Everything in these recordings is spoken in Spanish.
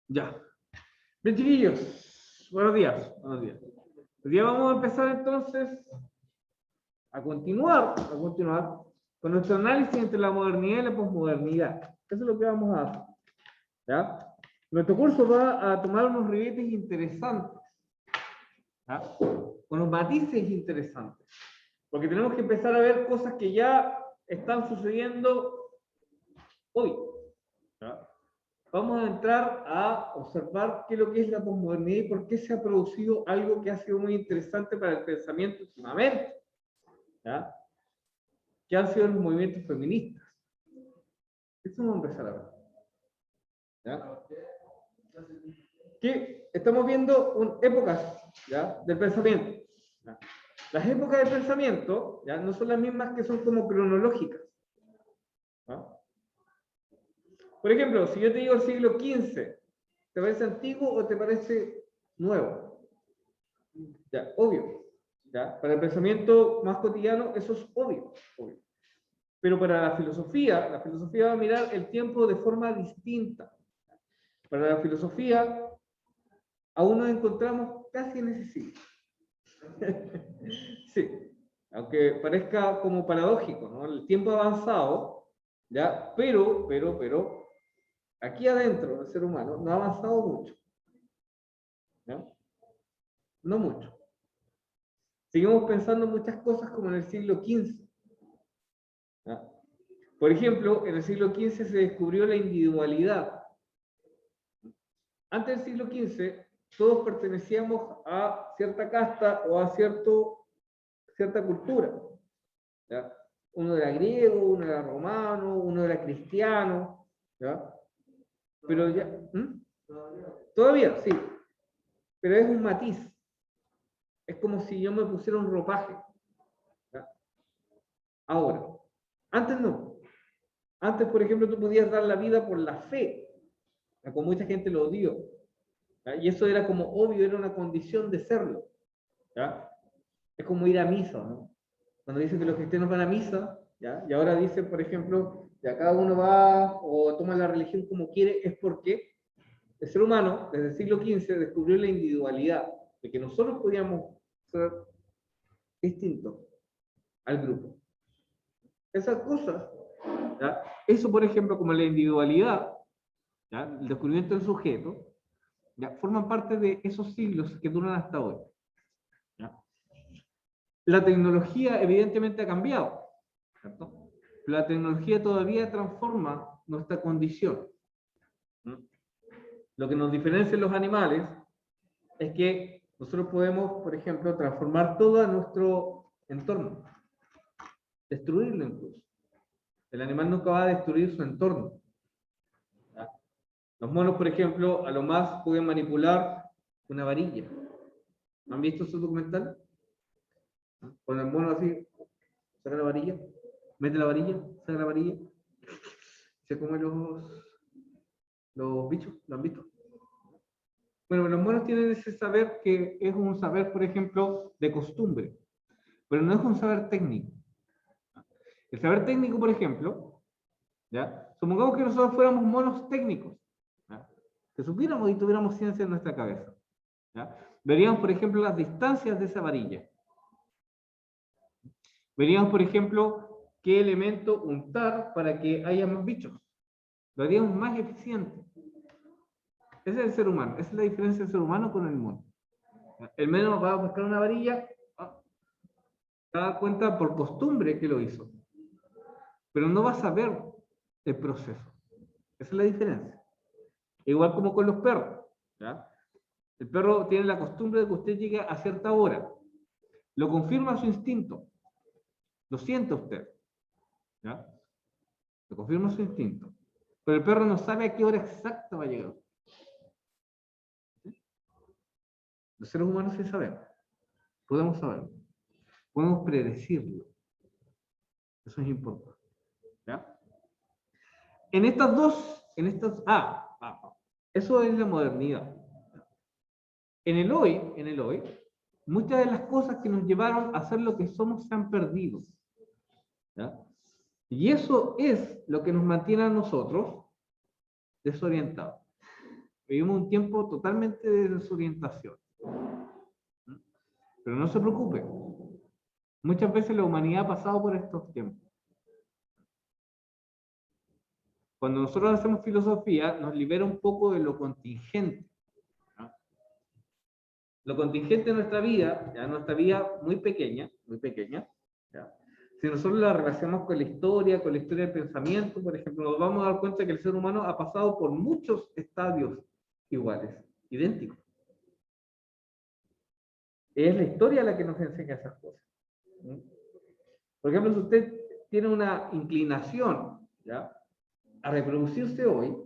Ya. Bien, chiquillos. Buenos días. Buenos días. Hoy día vamos a empezar entonces a continuar con nuestro análisis entre la modernidad y la posmodernidad. Eso es lo que vamos a hacer. ¿Ya? Nuestro curso va a tomar unos ribetes interesantes, ¿ya? Unos matices interesantes, porque tenemos que empezar a ver cosas que ya están sucediendo hoy. ¿Ya? Vamos a entrar a observar qué es lo que es la posmodernidad y por qué se ha producido algo que ha sido muy interesante para el pensamiento últimamente, ¿ya? Que han sido los movimientos feministas. Eso vamos a empezar a ver. ¿Ya? Que estamos viendo épocas, ¿ya? Del pensamiento. ¿Ya? Las épocas del pensamiento, ¿ya? No son las mismas que son como cronológicas. ¿Ya? Por ejemplo, si yo te digo el siglo XV, ¿te parece antiguo o te parece nuevo? Ya, obvio. ¿Ya? Para el pensamiento más cotidiano, eso es obvio, obvio. Pero para la filosofía va a mirar el tiempo de forma distinta. Para la filosofía, aún nos encontramos casi en ese siglo. Sí, aunque parezca como paradójico, ¿no? El tiempo ha avanzado, ¿ya? Pero, aquí adentro del ser humano no ha avanzado mucho. ¿No? No mucho. Seguimos pensando muchas cosas como en el siglo XV. ¿Ya? Por ejemplo, en el siglo XV se descubrió la individualidad. Antes del siglo XV, todos pertenecíamos a cierta casta o a cierta cultura. ¿Ya? Uno era griego, uno era romano, uno era cristiano. ¿Ya? Pero ya... ¿Mm? Todavía, sí. Pero es un matiz. Es como si yo me pusiera un ropaje. ¿Ya? Ahora, antes no. Antes, por ejemplo, tú podías dar la vida por la fe, como mucha gente lo odió. ¿Ya? Y eso era como obvio, era una condición de serlo. ¿Ya? Es como ir a misa, ¿no? Cuando dicen que los cristianos van a misa, ¿ya? Y ahora dicen, por ejemplo, ya cada uno va o toma la religión como quiere, es porque el ser humano, desde el siglo XV, descubrió la individualidad, de que nosotros podíamos ser distintos al grupo. Esas cosas, ¿ya? Eso, por ejemplo, como la individualidad, ¿ya? El descubrimiento del sujeto, ¿ya? Forman parte de esos siglos que duran hasta hoy. ¿Ya? La tecnología evidentemente ha cambiado, ¿cierto? La tecnología todavía transforma nuestra condición. ¿Mm? Lo que nos diferencia de los animales es que nosotros podemos, por ejemplo, transformar todo nuestro entorno, destruirlo incluso. El animal nunca va a destruir su entorno. ¿Ya? Los monos, por ejemplo, a lo más pueden manipular una varilla. ¿No han visto su documental? Con el mono así, saca la varilla, mete la varilla, saca la varilla, se come los bichos, ¿lo han visto? Bueno, los monos tienen ese saber que es un saber, por ejemplo, de costumbre, pero no es un saber técnico. El saber técnico, por ejemplo, ¿ya? Supongamos que nosotros fuéramos monos técnicos, ¿ya? Que supiéramos y tuviéramos ciencia en nuestra cabeza. ¿Ya? Veríamos, por ejemplo, las distancias de esa varilla. Veríamos, por ejemplo, qué elemento untar para que haya más bichos. Lo haríamos más eficiente. Ese es el ser humano. Esa es la diferencia del ser humano con el mono. El mono va a buscar una varilla, se da cuenta por costumbre que lo hizo, pero no va a saber el proceso. Esa es la diferencia. Igual como con los perros. ¿Ya? El perro tiene la costumbre de que usted llegue a cierta hora. Lo confirma su instinto. Lo siente usted. ¿Ya? Lo confirma su instinto. Pero el perro no sabe a qué hora exacta va a llegar. ¿Sí? Los seres humanos sí sabemos. Podemos saberlo. Podemos predecirlo. Eso es importante. ¿Ya? Eso es la modernidad. En el hoy, muchas de las cosas que nos llevaron a ser lo que somos se han perdido. ¿Ya? Y eso es lo que nos mantiene a nosotros desorientados. Vivimos un tiempo totalmente de desorientación. Pero no se preocupe. Muchas veces la humanidad ha pasado por estos tiempos. Cuando nosotros hacemos filosofía, nos libera un poco de lo contingente. ¿No? Lo contingente de nuestra vida, ya nuestra vida muy pequeña, ¿ya? Si nosotros la relacionamos con la historia del pensamiento, por ejemplo, nos vamos a dar cuenta que el ser humano ha pasado por muchos estadios iguales, idénticos. Es la historia la que nos enseña esas cosas. Por ejemplo, si usted tiene una inclinación, ¿ya?, a reproducirse hoy,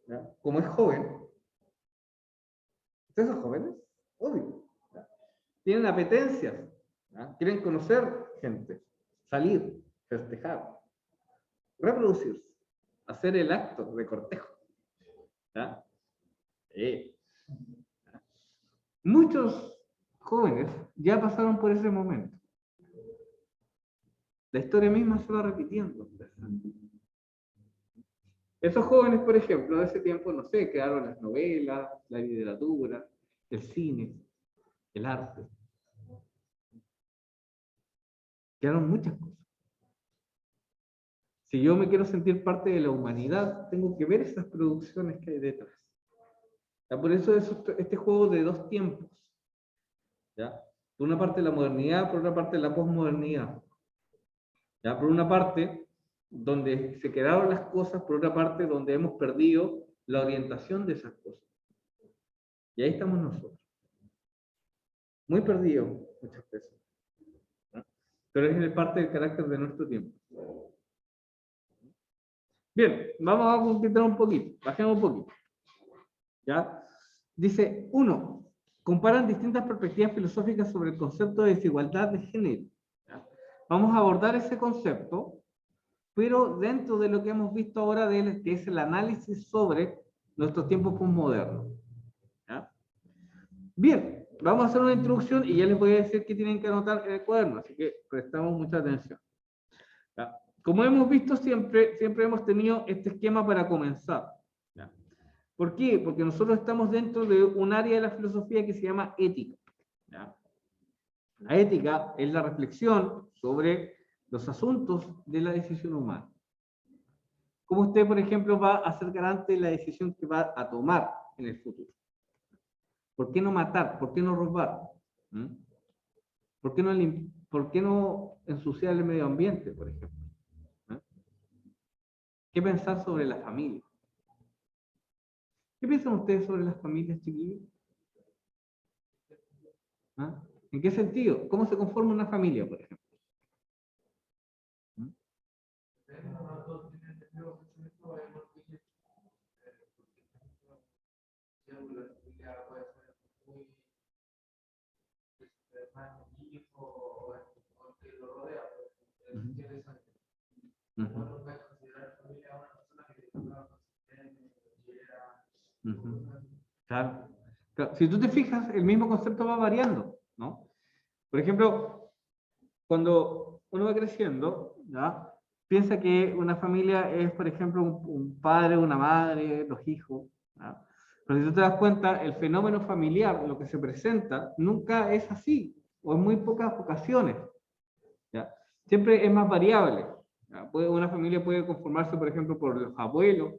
¿ya?, como es joven, ¿ustedes son jóvenes? Obvio. ¿Ya? Tienen apetencias, ¿ya?, quieren conocer gente, salir, festejar, reproducirse, hacer el acto de cortejo. ¿Ya? Muchos jóvenes ya pasaron por ese momento. La historia misma se va repitiendo. Esos jóvenes, por ejemplo, de ese tiempo, no sé, crearon las novelas, la literatura, el cine, el arte. Crearon muchas cosas. Si yo me quiero sentir parte de la humanidad, tengo que ver esas producciones que hay detrás. ¿Ya? Por eso es este juego de dos tiempos. ¿Ya? Por una parte la modernidad, por otra parte la posmodernidad. ¿Ya? Por una parte, donde se quedaron las cosas, por otra parte, donde hemos perdido la orientación de esas cosas. Y ahí estamos nosotros. Muy perdidos muchas veces. ¿No? Pero es parte del carácter de nuestro tiempo. Bien, vamos a completar un poquito. Bajemos un poquito. ¿Ya? Dice, 1. Comparan distintas perspectivas filosóficas sobre el concepto de desigualdad de género. ¿Ya? Vamos a abordar ese concepto, pero dentro de lo que hemos visto ahora, que es el análisis sobre nuestros tiempos postmodernos. ¿Ya? Bien, vamos a hacer una introducción y ya les voy a decir qué tienen que anotar en el cuaderno, así que prestamos mucha atención. ¿Ya? Como hemos visto siempre hemos tenido este esquema para comenzar. ¿Ya? ¿Por qué? Porque nosotros estamos dentro de un área de la filosofía que se llama ética. ¿Ya? La ética es la reflexión sobre los asuntos de la decisión humana. ¿Cómo usted, por ejemplo, va a ser garante de la decisión que va a tomar en el futuro? ¿Por qué no matar? ¿Por qué no robar? ¿Por qué no ensuciar el medio ambiente, por ejemplo? ¿Qué pensar sobre la familia? ¿Qué piensan ustedes sobre las familias, chiquillos? ¿Ah? ¿En qué sentido? ¿Cómo se conforma una familia, por ejemplo? Claro. Claro. Si tú te fijas, el mismo concepto va variando, ¿no? Por ejemplo, cuando uno va creciendo, ¿ya?, piensa que una familia es, por ejemplo, un padre, una madre, los hijos, ¿ya? Pero si tú te das cuenta, el fenómeno familiar, lo que se presenta, nunca es así, o en muy pocas ocasiones, ¿ya? Siempre es más variable. ¿Ya? Una familia puede conformarse, por ejemplo, por los abuelos,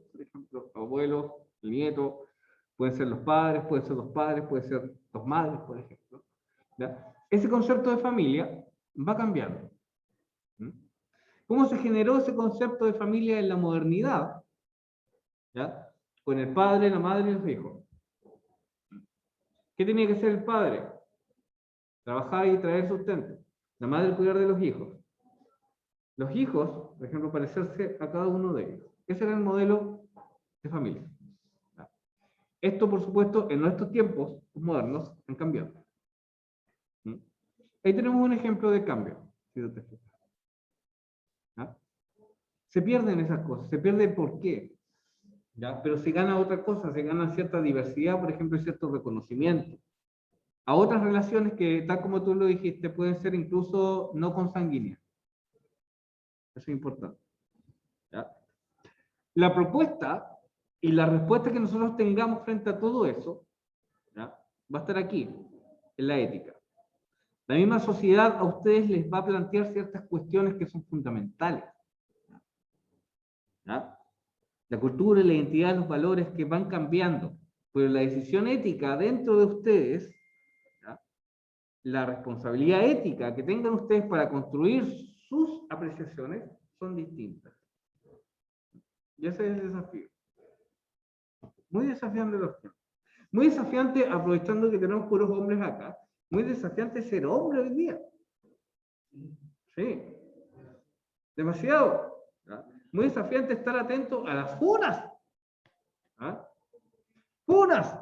el nieto, pueden ser los padres, pueden ser los padres, pueden ser los madres, por ejemplo. ¿Ya? Ese concepto de familia va cambiando. ¿Cómo se generó ese concepto de familia en la modernidad? ¿Ya? Con el padre, la madre y los hijos. ¿Qué tenía que hacer el padre? Trabajar y traer sustento. La madre cuidar de los hijos. Los hijos, por ejemplo, parecerse a cada uno de ellos. Ese era el modelo de familia. ¿Ya? Esto, por supuesto, en nuestros tiempos modernos han cambiado. Ahí tenemos un ejemplo de cambio. Si te fijas. ¿Ya? Se pierden esas cosas, se pierde el porqué. ¿Ya? Pero se gana otra cosa, se gana cierta diversidad, por ejemplo, cierto reconocimiento. A otras relaciones que, tal como tú lo dijiste, pueden ser incluso no consanguíneas. Eso es importante. ¿Ya? La propuesta Y la respuesta que nosotros tengamos frente a todo eso, ¿ya?, va a estar aquí, en la ética. La misma sociedad a ustedes les va a plantear ciertas cuestiones que son fundamentales, ¿ya? La cultura, la identidad, los valores que van cambiando, pero la decisión ética dentro de ustedes, ¿ya?, la responsabilidad ética que tengan ustedes para construir sus apreciaciones son distintas. Y ese es el desafío. Muy desafiante los temas. Muy desafiante, aprovechando que tenemos puros hombres acá, muy desafiante ser hombre hoy día. Sí. Demasiado. ¿Ya? Muy desafiante estar atento a las funas. ¿Ah? ¡Funas!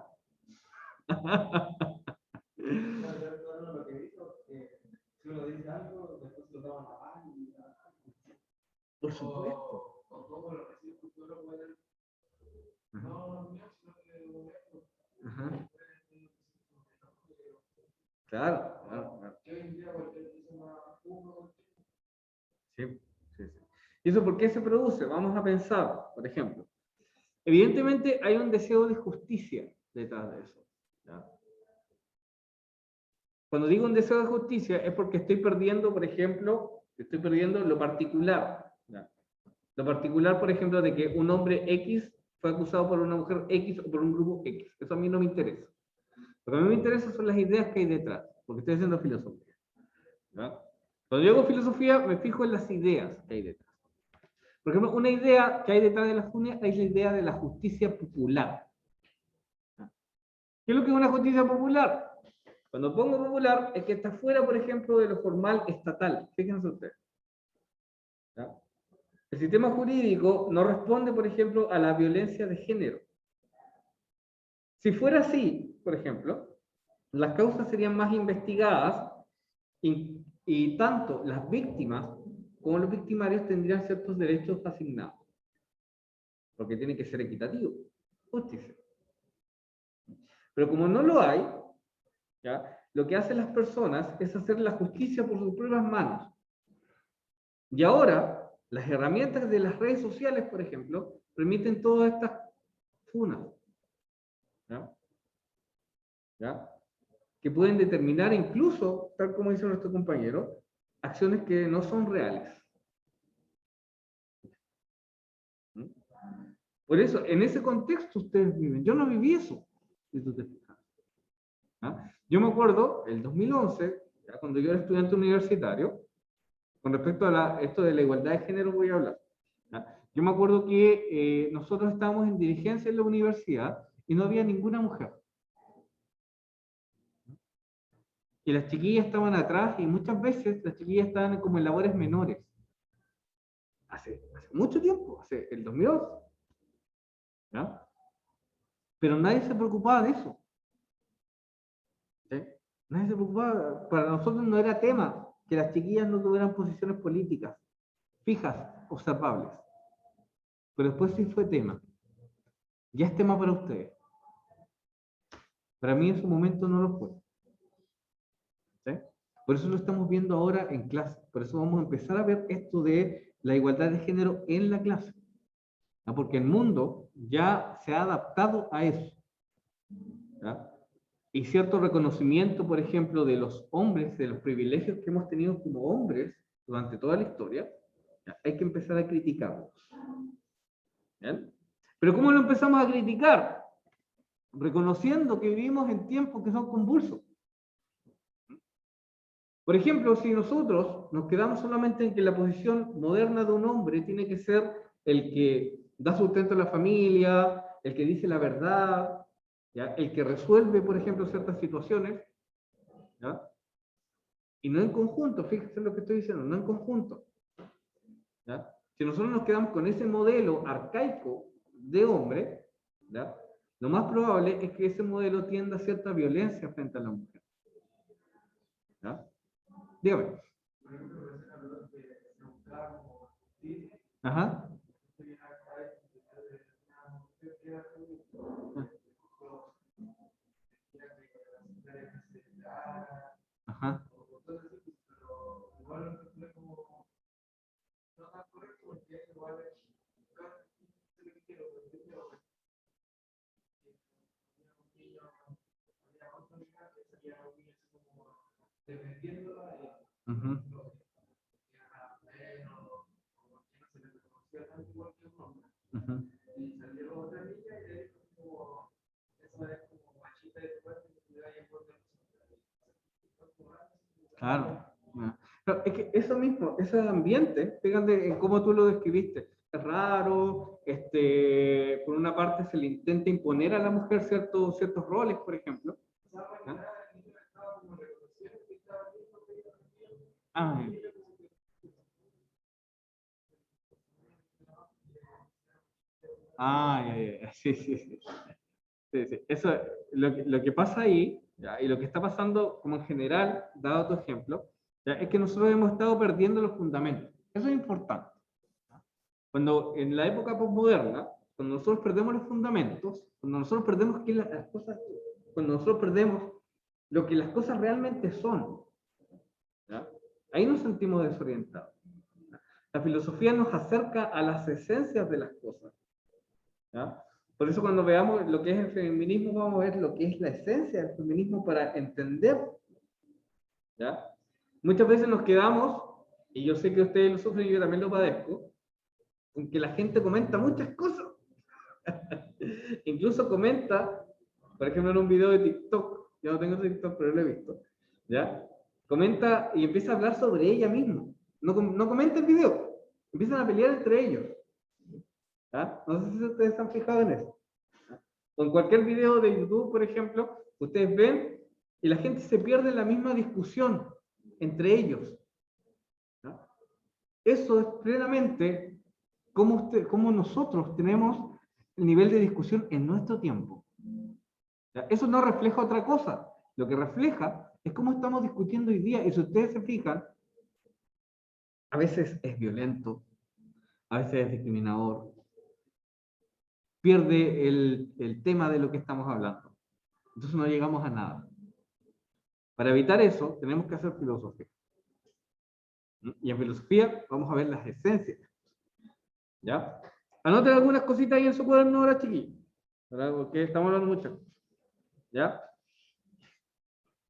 Por supuesto. Ajá. Claro, claro, claro. Sí, sí, sí. ¿Y eso por qué se produce? Vamos a pensar, por ejemplo. Evidentemente hay un deseo de justicia detrás de eso. ¿Ya? Cuando digo un deseo de justicia es porque estoy perdiendo, por ejemplo, estoy perdiendo lo particular. ¿Ya? Lo particular, por ejemplo, de que un hombre X fue acusado por una mujer X o por un grupo X. Eso a mí no me interesa. Lo que a mí me interesa son las ideas que hay detrás, porque estoy haciendo filosofía. ¿Ya? Cuando yo hago filosofía, me fijo en las ideas que hay detrás. Por ejemplo, una idea que hay detrás de la funia es la idea de la justicia popular. ¿Qué es lo que es una justicia popular? Cuando pongo popular, es que está fuera, por ejemplo, de lo formal estatal. Fíjense ustedes. ¿Ya? El sistema jurídico no responde, por ejemplo, a la violencia de género. Si fuera así, por ejemplo, las causas serían más investigadas y tanto las víctimas como los victimarios tendrían ciertos derechos asignados. Porque tiene que ser equitativo, justicia. Pero como no lo hay, ¿ya?, lo que hacen las personas es hacer la justicia por sus propias manos. Y ahora, las herramientas de las redes sociales, por ejemplo, permiten todas estas funas, ¿ya?, ¿ya?, que pueden determinar incluso, tal como dice nuestro compañero, acciones que no son reales. ¿Mm? Por eso, en ese contexto ustedes viven. Yo no viví eso, si tú te fijas. ¿Ah? Yo me acuerdo, el 2011, ya, cuando yo era estudiante universitario, con respecto a esto de la igualdad de género voy a hablar. ¿Ya? Yo me acuerdo que nosotros estábamos en dirigencia en la universidad y no había ninguna mujer. Y las chiquillas estaban atrás y muchas veces las chiquillas estaban como en labores menores. Hace mucho tiempo, hace el 2011. ¿Ya? Pero nadie se preocupaba de eso. ¿Sí? Nadie se preocupaba. Para nosotros no era tema que las chiquillas no tuvieran posiciones políticas fijas, observables. Pero después sí fue tema. Ya es tema para ustedes. Para mí en su momento no lo fue. ¿Sí? Por eso lo estamos viendo ahora en clase. Por eso vamos a empezar a ver esto de la igualdad de género en la clase. ¿No? Porque el mundo ya se ha adaptado a eso. ¿Ya? Y cierto reconocimiento, por ejemplo, de los hombres, de los privilegios que hemos tenido como hombres durante toda la historia, ¿ya?, hay que empezar a criticarlos. ¿Bien? Pero ¿cómo lo empezamos a criticar? Reconociendo que vivimos en tiempos que son convulsos. Por ejemplo, si nosotros nos quedamos solamente en que la posición moderna de un hombre tiene que ser el que da sustento a la familia, el que dice la verdad, ¿ya?, el que resuelve, por ejemplo, ciertas situaciones, ¿ya?, y no en conjunto, fíjense lo que estoy diciendo, no en conjunto, ¿ya? Si nosotros nos quedamos con ese modelo arcaico de hombre, ¿ya?, lo más probable es que ese modelo tienda a cierta violencia frente a la mujer. ¿Ya? Dígame. Ajá. Ajá. Ujú. Ujú. Claro. Ya. Pero es que eso mismo, ese ambiente, fíjate en cómo tú lo describiste, es raro, por una parte se le intenta imponer a la mujer ciertos roles, por ejemplo. ¿Ya? Ah, ya, ya, ya. Sí, sí, sí. Sí, sí. Eso, lo que pasa ahí, ¿ya? Y lo que está pasando como en general, dado tu ejemplo, ¿ya? Es que nosotros hemos estado perdiendo los fundamentos. Eso es importante. Cuando en la época postmoderna, cuando nosotros perdemos los fundamentos, cuando nosotros perdemos las cosas, cuando nosotros perdemos lo que las cosas realmente son, ¿ya? Ahí nos sentimos desorientados. La filosofía nos acerca a las esencias de las cosas, ¿ya? Por eso cuando veamos lo que es el feminismo, vamos a ver lo que es la esencia del feminismo para entender, ¿ya? Muchas veces nos quedamos, y yo sé que ustedes lo sufren y yo también lo padezco, en que la gente comenta muchas cosas. Incluso comenta, por ejemplo, en un video de TikTok, yo no tengo TikTok, pero lo he visto, ¿ya? Comenta y empieza a hablar sobre ella misma. No, no comenta el video, empiezan a pelear entre ellos. ¿Ya? No sé si ustedes se han fijado en eso. O en cualquier video de YouTube, por ejemplo, ustedes ven y la gente se pierde en la misma discusión entre ellos. ¿Ya? Eso es plenamente cómo nosotros tenemos el nivel de discusión en nuestro tiempo. ¿Ya? Eso no refleja otra cosa. Lo que refleja es cómo estamos discutiendo hoy día. Y si ustedes se fijan, a veces es violento, a veces es discriminador, pierde el tema de lo que estamos hablando. Entonces no llegamos a nada. Para evitar eso, tenemos que hacer filosofía. Y en filosofía vamos a ver las esencias. ¿Ya? Anoten algunas cositas ahí en su cuaderno ahora, chiquillos. ¿Verdad? Porque estamos hablando mucho. ¿Ya?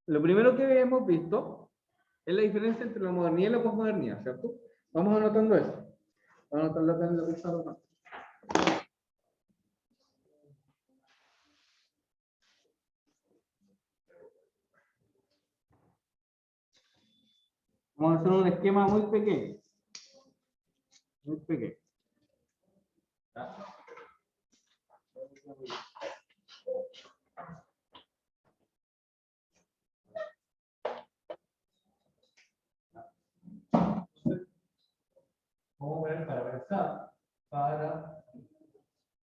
Lo primero que hemos visto es la diferencia entre la modernidad y la posmodernidad, ¿cierto? Vamos anotando eso. Vamos anotando acá en la pizarra. Vamos a hacer un esquema muy pequeño. Muy pequeño. ¿Ya? Vamos a ver para pensar. Para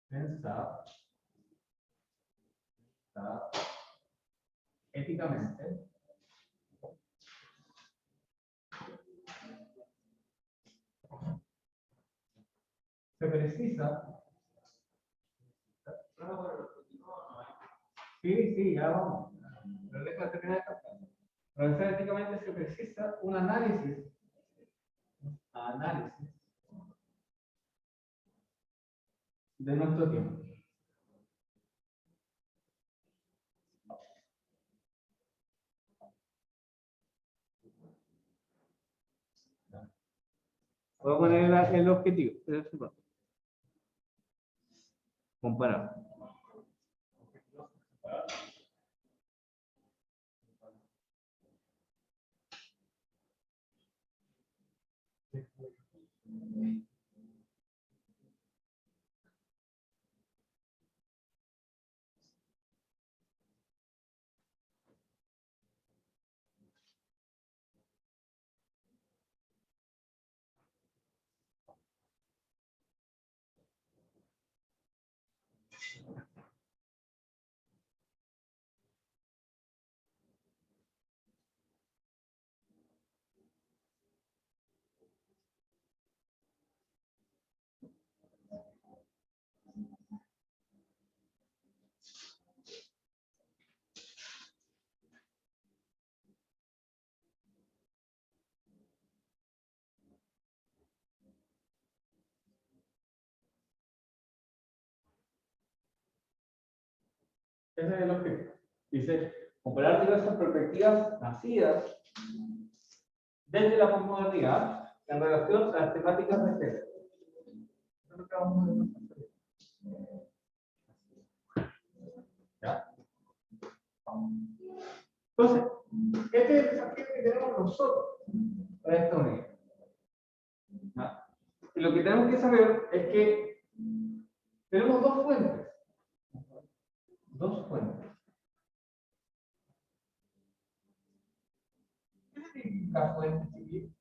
pensar. Éticamente. Se precisa. Sí, sí, ya vamos. Pero deja terminar esta parte. Para pensar éticamente se precisa un análisis de nuestro tiempo. Voy a poner el objetivo. Comparar. Ese es el objetivo. Dice, comparar diversas perspectivas nacidas desde la posmodernidad en relación a las temáticas de género. ¿Ya? Entonces, este es el desafío que tenemos nosotros para esta unidad. ¿Ya? Y lo que tenemos que saber es que tenemos dos fuentes. Dos fuentes. ¿Qué significa fuente, chiquillos?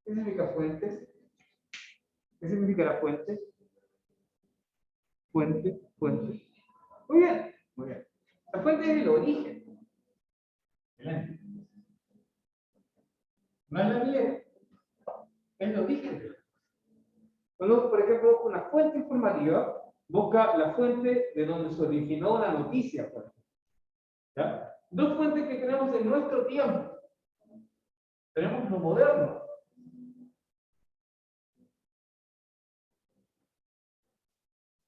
¿Qué significa fuentes? ¿Qué significa la fuente? Fuente, fuente. Muy bien, muy bien. La fuente es el origen. Excelente. No es la miel, es el origen. Cuando, por ejemplo, una fuente informativa busca la fuente de donde se originó la noticia. Por ejemplo. ¿Ya? Dos fuentes que tenemos en nuestro tiempo. Tenemos lo moderno.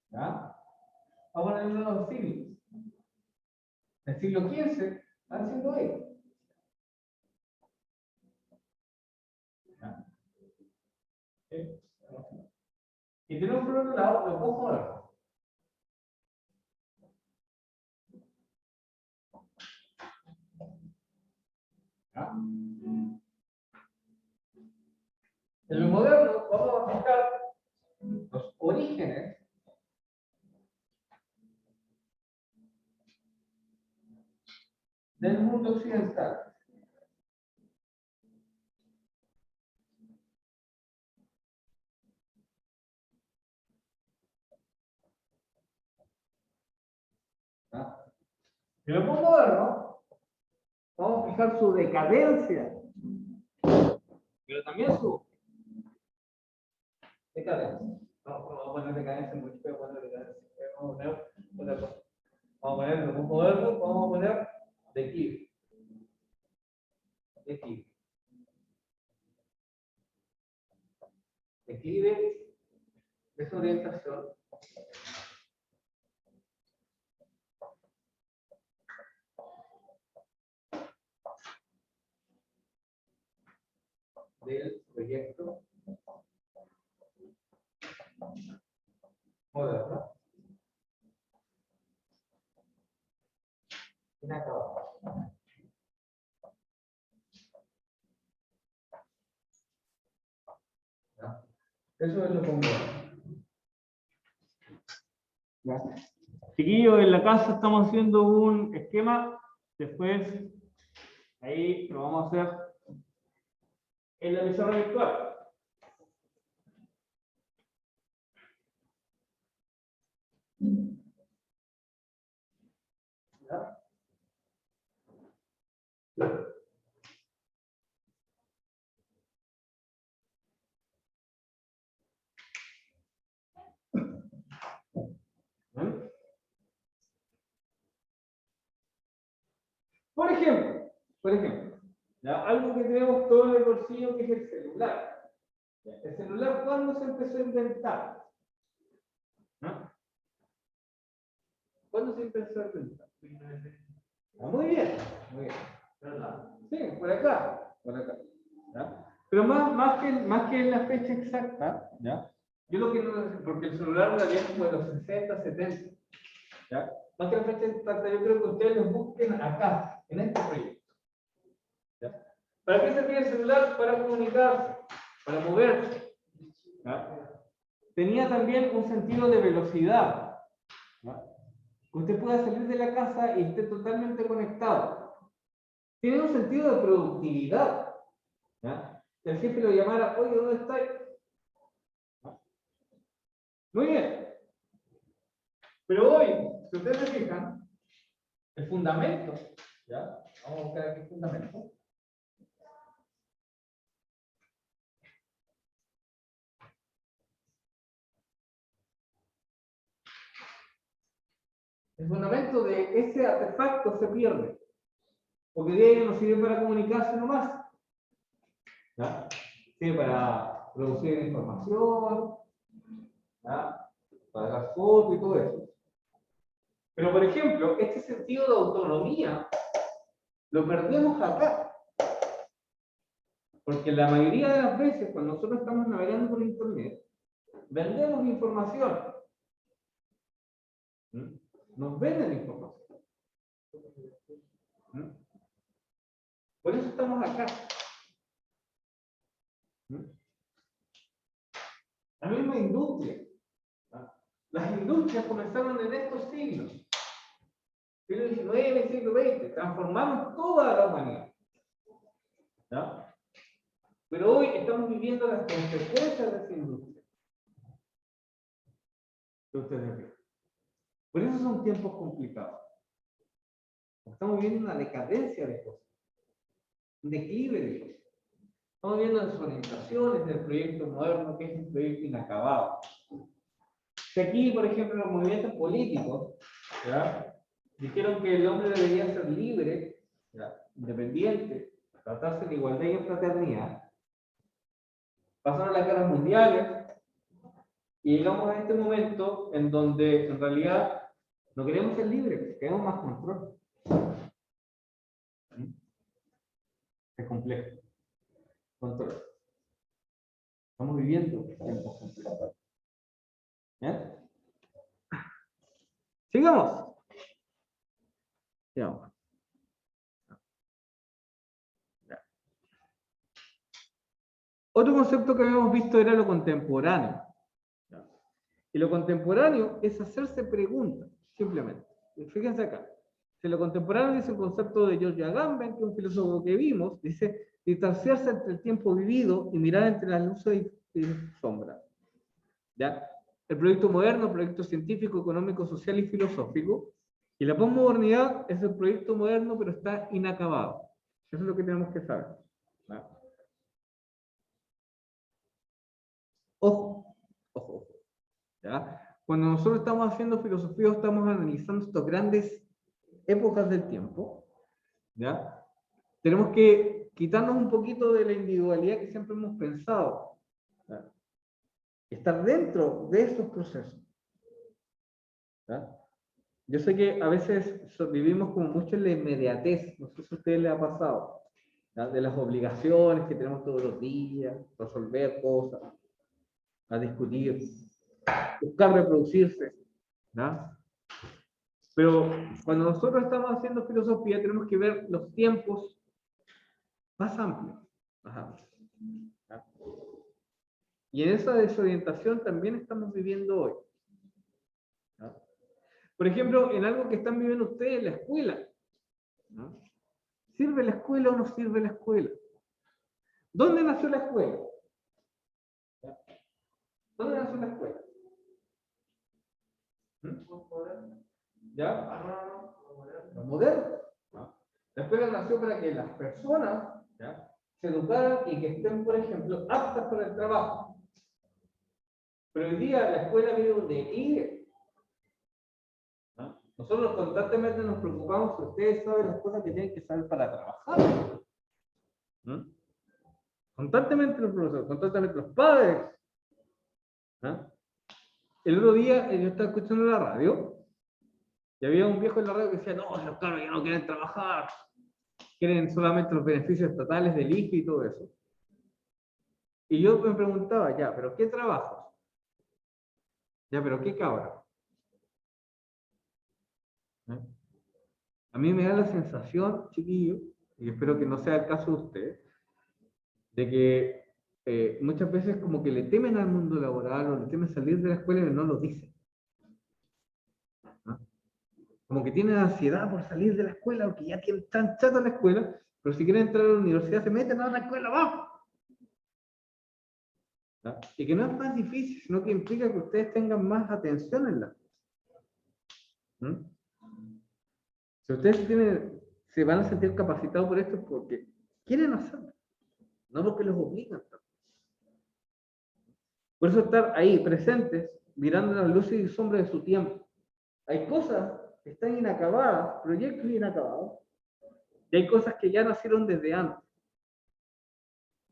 ¿Ya? Vamos a poner los siglos. El siglo XV han sido ellos. ¿Ya? Y tenemos por otro lado los postmodernos. ¿Ya? En lo moderno vamos a buscar los orígenes del mundo occidental. ¿Ya? En lo postmoderno vamos a fijar su decadencia, pero también su decadencia. No, vamos a poner decadencia mucho, pero vamos a poner decadencia. Vamos a poner otra cosa. Vamos a poner lo postmoderno, vamos a poner declive. Declive. Declive es orientación del proyecto moderno inacabado. ¿Ya? Eso es lo común. ¿Ya? Chiquillos, en la casa estamos haciendo un esquema, después ahí lo vamos a hacer en la pizarra virtual. ¿Ya? Por ejemplo, ¿ya? Algo que tenemos todo en el bolsillo que es el celular. ¿Ya? El celular, ¿cuándo se empezó a inventar? ¿No? ¿Cuándo se empezó a inventar? Ah, muy bien, muy bien. Sí, por acá, por acá. ¿Ya? Pero más que la fecha exacta, ¿ya? Yo lo que no, porque el celular la viene como de los 60, 70, ¿ya? Más que la fecha exacta, yo creo que ustedes lo busquen acá, en este proyecto. ¿Ya? ¿Para qué servía el celular? Para comunicarse, para moverse. ¿Ya? Tenía también un sentido de velocidad. ¿Ya? Usted pueda salir de la casa y esté totalmente conectado. Tiene un sentido de productividad. ¿Ya? El jefe lo llamara, oye, ¿dónde está? ¿Ya? Muy bien. Pero hoy, si ustedes se fijan, el fundamento, ¿ya? Vamos a buscar aquí el fundamento. El fundamento de ese artefacto se pierde. Porque de ahí no sirve para comunicarse nomás. ¿Ya? Sirve para producir información, ¿ya? Para dar fotos y todo eso. Pero, por ejemplo, este sentido de autonomía lo perdemos acá. Porque la mayoría de las veces, cuando nosotros estamos navegando por Internet, vendemos información. ¿Mm? Nos venden información. ¿Mm? Por eso estamos acá. ¿Mm? La misma industria. ¿Ah? Las industrias comenzaron en estos siglos. Siglo XIX, siglo XX. Transformamos toda la humanidad. ¿Ya? Pero hoy estamos viviendo las consecuencias de esa industria. Que ustedes ven. Por eso son tiempos complicados. Estamos viviendo una decadencia de cosas. Un declive de cosas. Estamos viendo desorientaciones del proyecto moderno, que es un proyecto inacabado. Si aquí, por ejemplo, los movimientos políticos, ¿ya?, dijeron que el hombre debería ser libre, ¿ya?, independiente, tratarse en igualdad y en fraternidad, pasaron las guerras mundiales y llegamos a este momento en donde en realidad no queremos ser libres, queremos más control. Es complejo. Control. Estamos viviendo tiempos complejos. ¿Ya? Sigamos. Sigamos. Ya. Otro concepto que habíamos visto era lo contemporáneo. ¿Ya? Y lo contemporáneo es hacerse preguntas, simplemente. Y fíjense acá. Si lo contemporáneo dice un concepto de George Agamben, que es un filósofo que vimos, dice distanciarse entre el tiempo vivido y mirar entre las luces y sombras. ¿Ya? El proyecto moderno, el proyecto científico, económico, social y filosófico. Y la posmodernidad es el proyecto moderno, pero está inacabado. Eso es lo que tenemos que saber. ¿Ya? Ojo, ojo, ojo. ¿Ya? Cuando nosotros estamos haciendo filosofía, estamos analizando estas grandes épocas del tiempo, ¿ya? Tenemos que quitarnos un poquito de la individualidad que siempre hemos pensado, ¿ya?, estar dentro de estos procesos, ¿ya? Yo sé que a veces vivimos como mucho en la inmediatez, no sé si a ustedes les ha pasado, ¿ya?, de las obligaciones que tenemos todos los días, resolver cosas, a discutir, buscar reproducirse, ¿ya? Pero cuando nosotros estamos haciendo filosofía tenemos que ver los tiempos más amplios, ¿ya? Y en esa desorientación también estamos viviendo hoy, ¿ya? Por ejemplo, en algo que están viviendo ustedes, la escuela, ¿no? ¿Sirve la escuela o no sirve la escuela? ¿Dónde nació la escuela? ¿Ya? ¿Dónde nació la escuela? ¿Ya? Lo moderno, ¿no? La escuela nació para que las personas, ¿ya?, se educaran y que estén, por ejemplo, aptas para el trabajo. Pero hoy día la escuela vive un declive, ¿no? Nosotros constantemente nos preocupamos si ustedes saben las cosas que tienen que saber para trabajar, ¿no? Constantemente los profesores, constantemente los padres, ¿no? El otro día yo estaba escuchando la radio y había un viejo en la radio que decía, no, los cabros ya no quieren trabajar, quieren solamente los beneficios estatales del IFE y todo eso. Y yo me preguntaba, ya, ¿pero qué trabajos? Ya, ¿pero qué cabra? ¿Eh? A mí me da la sensación, chiquillo, y espero que no sea el caso de usted, de que muchas veces como que le temen al mundo laboral o le temen salir de la escuela y no lo dicen, ¿no? Como que tienen ansiedad por salir de la escuela o que ya tienen tan chata la escuela, pero si quieren entrar a la universidad se meten a la escuela abajo. ¿No? Y que no es más difícil, sino que implica que ustedes tengan más atención en la cosa. ¿Mm? Si ustedes se van a sentir capacitados por esto es porque quieren hacerlo, no porque los obligan. Por eso estar ahí, presentes, mirando las luces y sombras de su tiempo. Hay cosas que están inacabadas, proyectos inacabados, y hay cosas que ya nacieron desde antes.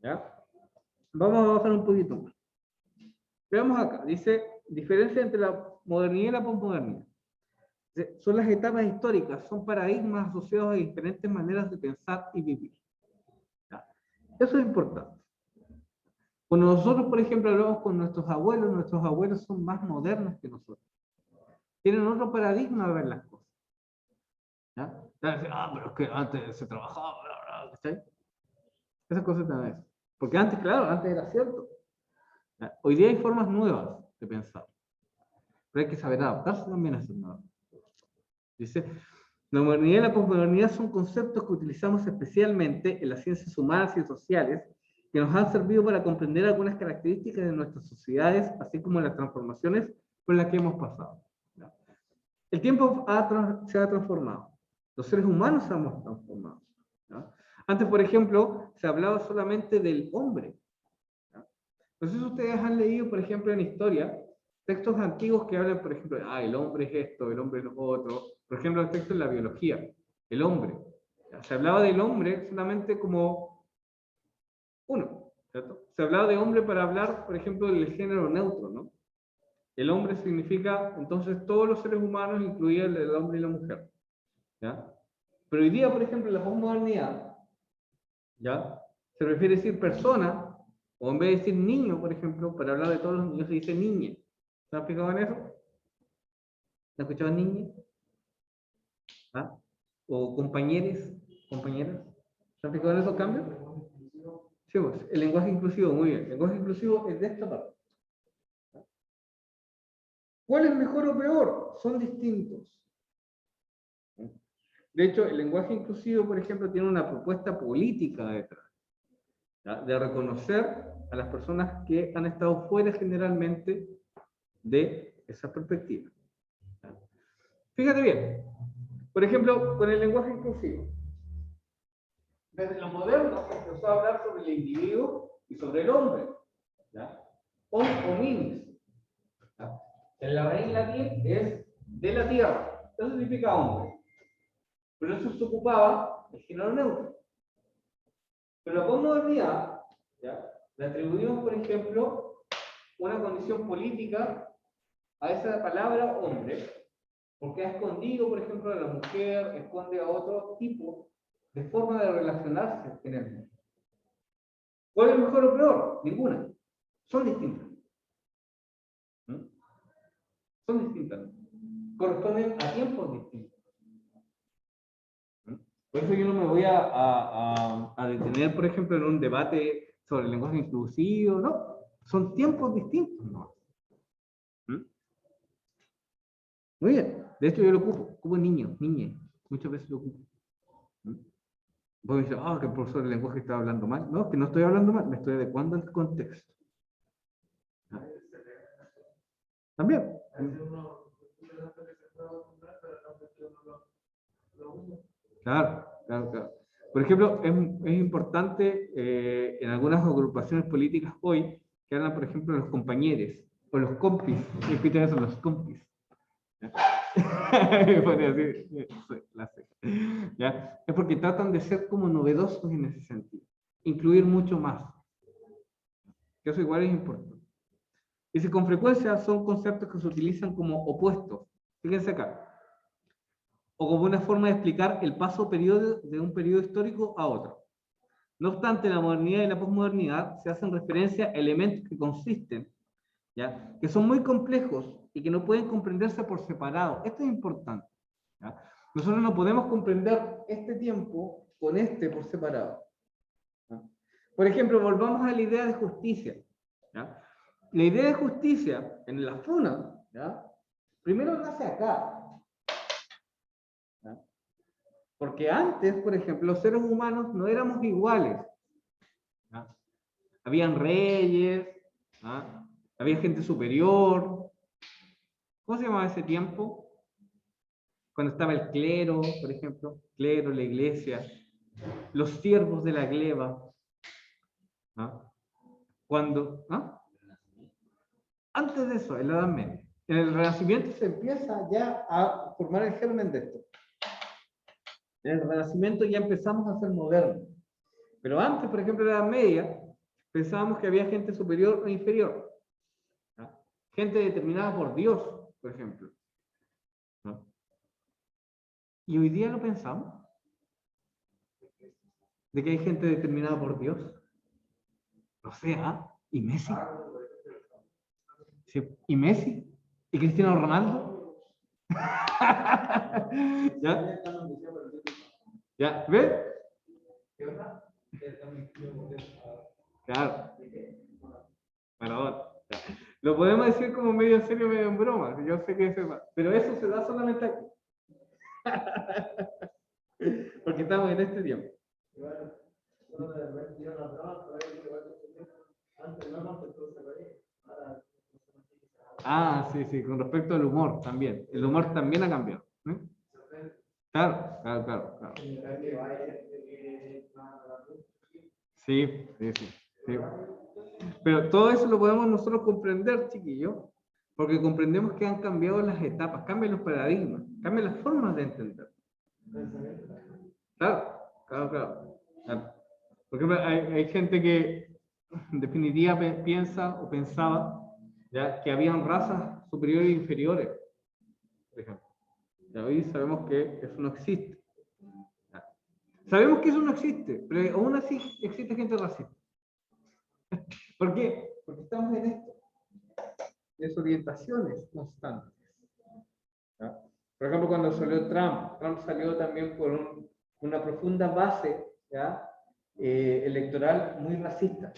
¿Ya? Vamos a bajar un poquito más. Veamos acá, dice, diferencia entre la modernidad y la posmodernidad. Son las etapas históricas, son paradigmas asociados a diferentes maneras de pensar y vivir. ¿Ya? Eso es importante. Cuando nosotros, por ejemplo, hablamos con nuestros abuelos son más modernos que nosotros. Tienen otro paradigma de ver las cosas. ¿Ya? Pero es que antes se trabajaba, bla, bla, ¿cachai? Esas cosas también. Porque antes, claro, antes era cierto. ¿Ya? Hoy día hay formas nuevas de pensar. Pero hay que saber adaptarse también a esas nuevas. Dice, la modernidad y la posmodernidad son conceptos que utilizamos especialmente en las ciencias humanas y sociales que nos han servido para comprender algunas características de nuestras sociedades, así como las transformaciones por las que hemos pasado. ¿Ya? El tiempo se ha transformado. Los seres humanos se hemos transformado. ¿Ya? Antes, por ejemplo, se hablaba solamente del hombre. ¿Ya? No sé si ustedes han leído, por ejemplo, en historia, textos antiguos que hablan, por ejemplo, el hombre es esto, el hombre es lo otro. Por ejemplo, el texto en la biología, el hombre. ¿Ya? Se hablaba del hombre solamente como uno, ¿cierto? Se hablaba de hombre para hablar, por ejemplo, del género neutro, ¿no? El hombre significa, entonces, todos los seres humanos, incluido el hombre y la mujer, ¿ya? Pero hoy día, por ejemplo, en la posmodernidad, ¿ya? Se refiere a decir persona, o en vez de decir niño, por ejemplo, para hablar de todos los niños se dice niña. ¿Se han fijado en eso? ¿Se han escuchado niña? ¿Ah? ¿O compañeros, compañeras? ¿Se han fijado en esos cambios? Sí, pues, el lenguaje inclusivo, muy bien. El lenguaje inclusivo es de esta parte. ¿Cuál es mejor o peor? Son distintos. De hecho, el lenguaje inclusivo, por ejemplo, tiene una propuesta política detrás, ¿ya? De reconocer a las personas que han estado fuera generalmente de esa perspectiva. ¿Ya? Fíjate bien, por ejemplo, con el lenguaje inclusivo. Desde lo moderno se empezó a hablar sobre el individuo y sobre el hombre. ¿Ya? Hominis. ¿Ya? En la raíz latín es de la tierra. Eso significa hombre. Pero eso se ocupaba el género neutro. Pero la posmodernidad, ¿ya? Le atribuimos, por ejemplo, una condición política a esa palabra hombre, porque ha escondido, por ejemplo, a la mujer, esconde a otro tipo de forma de relacionarse en el mundo. ¿Cuál es mejor o peor? Ninguna. Son distintas. ¿Mm? Son distintas. Corresponden a tiempos distintos. ¿Mm? Por eso yo no me voy a detener, por ejemplo, en un debate sobre el lenguaje inclusivo, no. Son tiempos distintos, ¿no? ¿Mm? Muy bien. De hecho, yo lo ocupo niño, niña. Muchas veces lo ocupo. ¿Mm? Vos me dices, que el profesor del lenguaje está hablando mal. No, que no estoy hablando mal, me estoy adecuando al contexto. ¿Ah? También. Claro, claro, claro. Por ejemplo, es importante en algunas agrupaciones políticas hoy que hablan, por ejemplo, de los compañeros o los compis. Escuchan eso, los compis. ¿Ya? Es porque tratan de ser como novedosos en ese sentido. Incluir mucho más. Que eso igual es importante. Y con frecuencia son conceptos que se utilizan como opuestos. Fíjense acá. O como una forma de explicar el paso de un periodo histórico a otro. No obstante, la modernidad y la posmodernidad se hacen referencia a elementos que consisten, ¿ya? Que son muy complejos y que no pueden comprenderse por separado. Esto es importante. ¿Ya? Nosotros no podemos comprender este tiempo con este por separado. ¿Ya? Por ejemplo, volvamos a la idea de justicia. ¿Ya? La idea de justicia en la FUNA, ¿ya? Primero nace acá. ¿Ya? Porque antes, por ejemplo, los seres humanos no éramos iguales. ¿Ya? Habían reyes, ¿ya? Había gente superior. ¿Cómo se llamaba ese tiempo? Cuando estaba el clero, por ejemplo, clero, la iglesia, los siervos de la gleba. ¿Ya? Cuando, ¿ah? Antes de eso, en la Edad Media. En el Renacimiento se empieza ya a formar el germen de esto. En el Renacimiento ya empezamos a ser modernos. Pero antes, por ejemplo, en la Edad Media, pensábamos que había gente superior o inferior. ¿No? Gente determinada por Dios, por ejemplo. ¿No? ¿Y hoy día lo pensamos? ¿De que hay gente determinada por Dios? No sé, ¿ah? ¿Y Messi? Sí. ¿Y Messi? ¿Y Cristiano Ronaldo? ¿Ya? ¿Ya? ¿Ves? Claro. Maradona. Ya. Lo podemos decir como medio en serio, medio en broma. Yo sé que es más. Pero eso se da solamente aquí. Porque estamos en este tiempo. Ah, sí, sí, con respecto al humor también. El humor también ha cambiado. ¿Eh? Claro, claro, claro, claro. Sí, sí, sí, sí. Pero todo eso lo podemos nosotros comprender, chiquillos, porque comprendemos que han cambiado las etapas, cambian los paradigmas, cambian las formas de entender. Claro, claro, claro. Claro. Por ejemplo, hay gente que en definitiva piensa o pensaba ¿ya? Que habían razas superiores e inferiores, por ejemplo. Y hoy sabemos que eso no existe. ¿Ya? Sabemos que eso no existe, pero aún así existe gente racista. ¿Por qué? Porque estamos en esto. Desorientaciones constantes. ¿Ya? Por ejemplo, cuando salió Trump salió también por una profunda base ¿ya? Electoral muy racista.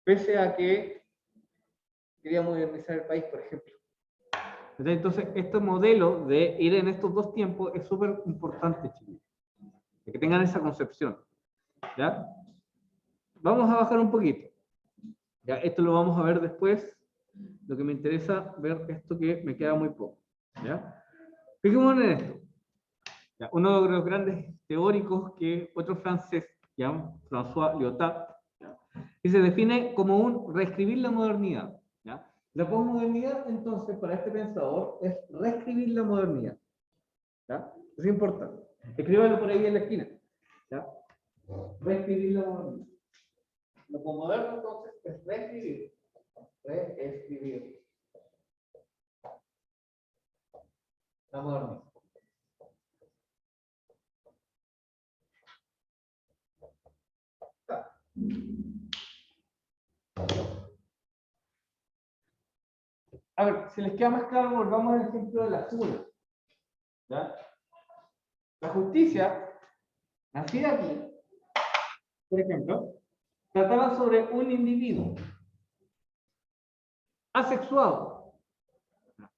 Pese a que quería modernizar el país, por ejemplo. Entonces, este modelo de ir en estos dos tiempos es súper importante, chicos. Que tengan esa concepción. ¿Ya? Vamos a bajar un poquito. Ya, esto lo vamos a ver después. Lo que me interesa ver esto que me queda muy poco. ¿Ya? Fijémonos en esto. ¿Ya? Uno de los grandes teóricos que otro francés, ¿ya? François Lyotard, ¿ya? Y se define como un reescribir la modernidad. ¿Ya? La posmodernidad, entonces, para este pensador, es reescribir la modernidad. ¿Ya? Es importante. Escríbalo por ahí en la esquina. ¿Ya? Reescribir la modernidad. Lo posmoderno, entonces, es reescribir. Reescribir la modernidad. A ver, si les queda más claro, volvamos al ejemplo de la funa. ¿Ya? La justicia, nacida aquí, por ejemplo, trataba sobre un individuo asexuado,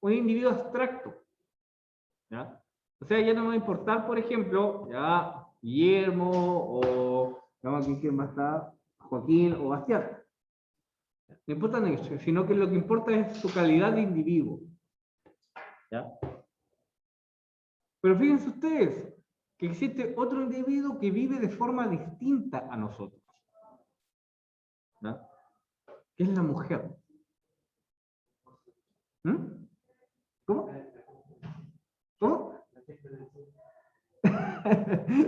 un individuo abstracto. ¿Ya? O sea, ya no me va a importar, por ejemplo, ya Guillermo o digamos aquí quién va a estar, Joaquín o Bastián. No importa eso, sino que lo que importa es su calidad de individuo. ¿Ya? Pero fíjense ustedes que existe otro individuo que vive de forma distinta a nosotros. ¿Ya? Que es la mujer. ¿Mm? ¿Cómo? ¿Cómo?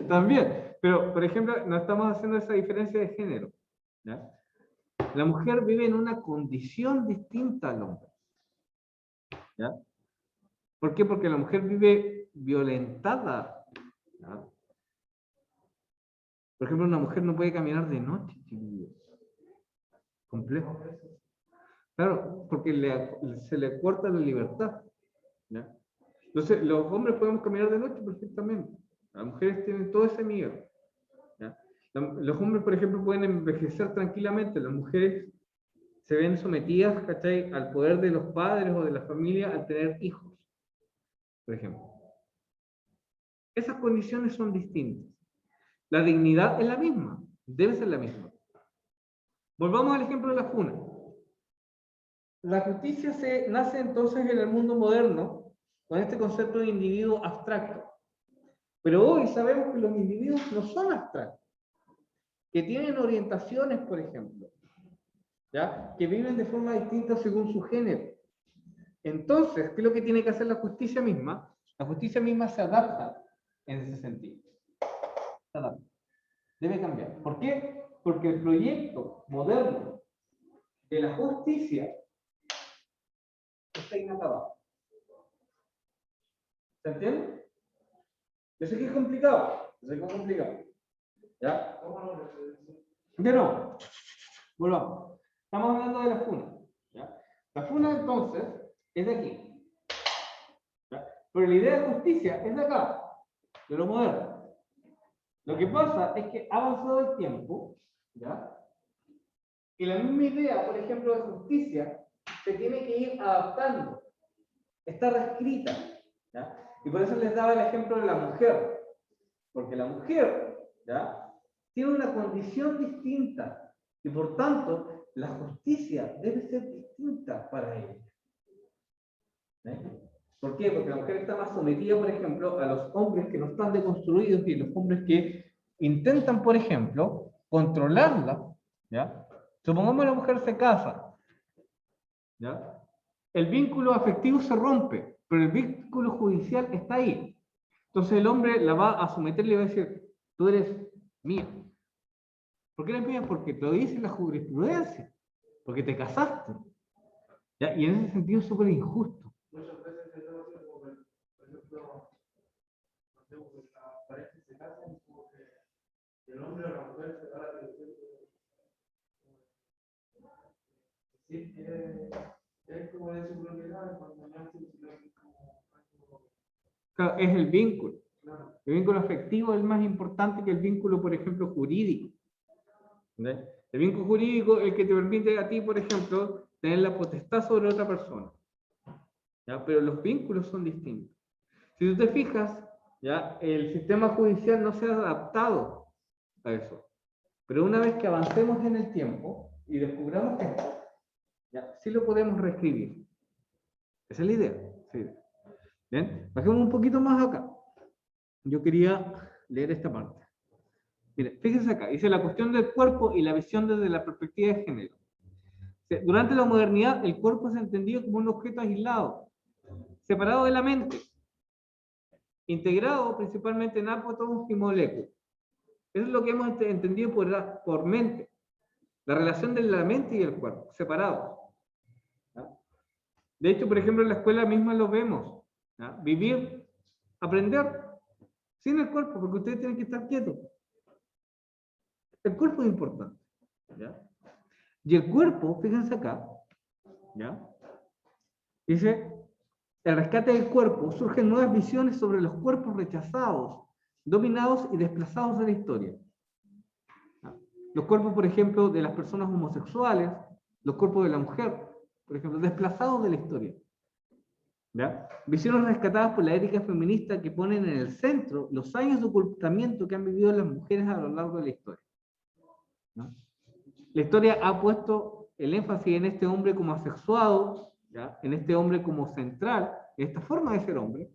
También, pero por ejemplo, no estamos haciendo esa diferencia de género. ¿Ya? La mujer vive en una condición distinta al hombre. ¿Ya? ¿Por qué? Porque la mujer vive violentada. ¿Ya? Por ejemplo, una mujer no puede caminar de noche, chiquillos. Complejo. Claro, porque se le corta la libertad. ¿Ya? Entonces, los hombres podemos caminar de noche perfectamente. Las mujeres tienen todo ese miedo. ¿Ya? Los hombres, por ejemplo, pueden envejecer tranquilamente. Las mujeres se ven sometidas, ¿cachai?, al poder de los padres o de la familia al tener hijos, por ejemplo. Esas condiciones son distintas. La dignidad es la misma, debe ser la misma. Volvamos al ejemplo de la funa. La justicia nace entonces en el mundo moderno con este concepto de individuo abstracto. Pero hoy sabemos que los individuos no son abstractos, que tienen orientaciones, por ejemplo, ¿ya? Que viven de forma distinta según su género. Entonces, ¿qué es lo que tiene que hacer la justicia misma? La justicia misma se adapta en ese sentido. Se adapta. Debe cambiar. ¿Por qué? Porque el proyecto moderno de la justicia está inacabado. ¿Se entiende? Yo sé que es complicado, yo sé que es complicado. ¿Ya? De nuevo, volvamos. Estamos hablando de la funa. ¿Ya? La funa, entonces, es de aquí. ¿Ya? Pero la idea de justicia es de acá, de lo moderno. Lo que pasa es que ha avanzado el tiempo, ¿ya? Y la misma idea, por ejemplo, de justicia, se tiene que ir adaptando. Está reescrita, ¿ya? Y por eso les daba el ejemplo de la mujer. Porque la mujer, ¿ya?, tiene una condición distinta. Y por tanto, la justicia debe ser distinta para ella. ¿Por qué? Porque la mujer está más sometida, por ejemplo, a los hombres que no están deconstruidos y los hombres que intentan, por ejemplo, controlarla, ¿ya? Supongamos que la mujer se casa, ¿ya? El vínculo afectivo se rompe, pero el vínculo judicial está ahí. Entonces el hombre la va a someter y le va a decir, tú eres mía. ¿Por qué eres mía? Porque te lo dice la jurisprudencia, porque te casaste. ¿Ya? Y en ese sentido es súper injusto. Muchas veces se da como, por ejemplo, cuando las parejas se casan, como que el hombre o la mujer se da la atención de decir que es como de su propiedad, cuando no es como Claro, es el vínculo. claro. El vínculo afectivo es más importante que el vínculo, por ejemplo, jurídico. ¿Entendés? El vínculo jurídico es el que te permite a ti, por ejemplo, tener la potestad sobre otra persona. ¿Ya? Pero los vínculos son distintos. Si tú te fijas, ¿ya?, el sistema judicial no se ha adaptado a eso. Pero una vez que avancemos en el tiempo y descubramos esto, ¿ya?, sí lo podemos reescribir. Esa es la idea. Sí. ¿Bien? Bajemos un poquito más acá. Yo quería leer esta parte. Mire, fíjense acá, dice la cuestión del cuerpo y la visión desde la perspectiva de género. Durante la modernidad, el cuerpo es entendido como un objeto aislado, separado de la mente, integrado principalmente en átomos y moléculas. Eso es lo que hemos entendido por mente, la relación de la mente y el cuerpo, separados. ¿Ya? De hecho, por ejemplo, en la escuela misma lo vemos. ¿Ya? Vivir, aprender, sin el cuerpo, porque ustedes tienen que estar quietos. El cuerpo es importante. ¿Ya? Y el cuerpo, fíjense acá, ¿ya?, dice, el rescate del cuerpo, surgen nuevas visiones sobre los cuerpos rechazados, dominados y desplazados de la historia. ¿Ya? Los cuerpos, por ejemplo, de las personas homosexuales, los cuerpos de la mujer, por ejemplo, desplazados de la historia. ¿Ya? Visiones rescatadas por la ética feminista que ponen en el centro los años de ocultamiento que han vivido las mujeres a lo largo de la historia. ¿No? La historia ha puesto el énfasis en este hombre como asexuado, ¿ya?, en este hombre como central, en esta forma de ser hombre,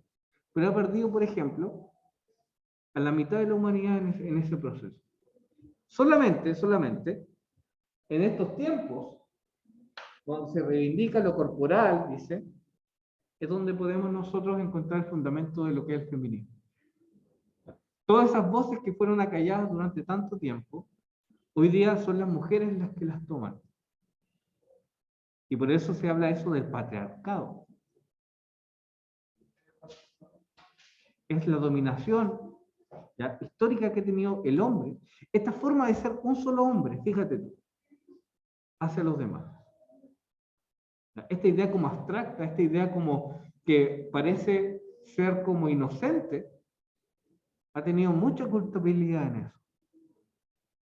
pero ha perdido, por ejemplo, a la mitad de la humanidad en ese proceso. Solamente, en estos tiempos, cuando se reivindica lo corporal, dice, es donde podemos nosotros encontrar el fundamento de lo que es el feminismo. Todas esas voces que fueron acalladas durante tanto tiempo, hoy día son las mujeres las que las toman. Y por eso se habla eso del patriarcado. Es la dominación, ¿ya?, histórica que ha tenido el hombre. Esta forma de ser un solo hombre, fíjate tú, hacia los demás. Esta idea como abstracta, esta idea como que parece ser como inocente, ha tenido mucha culpabilidad en eso.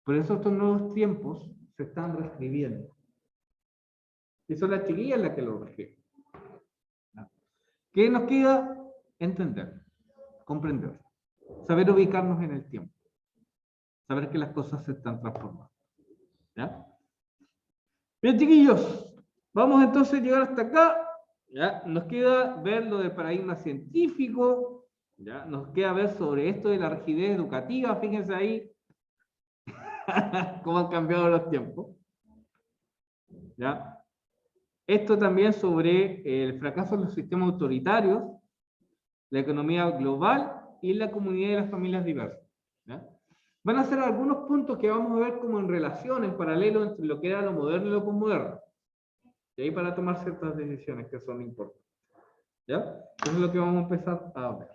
Por eso estos nuevos tiempos se están reescribiendo. Y son las chiquillas las que lo reescriben. ¿Qué nos queda? Entender, comprender, saber ubicarnos en el tiempo, saber que las cosas se están transformando. ¿Ya? Bien, chiquillos, vamos entonces a llegar hasta acá. ¿Ya? Nos queda ver lo del paradigma científico, ¿ya? Nos queda ver sobre esto de la rigidez educativa, fíjense ahí cómo han cambiado los tiempos. ¿Ya? Esto también sobre el fracaso de los sistemas autoritarios, la economía global y la comunidad de las familias diversas. ¿Ya? Van a ser algunos puntos que vamos a ver como en relación, en paralelo entre lo que era lo moderno y lo posmoderno. Y ahí para tomar ciertas decisiones que son importantes. ¿Ya? Eso es lo que vamos a empezar a ver.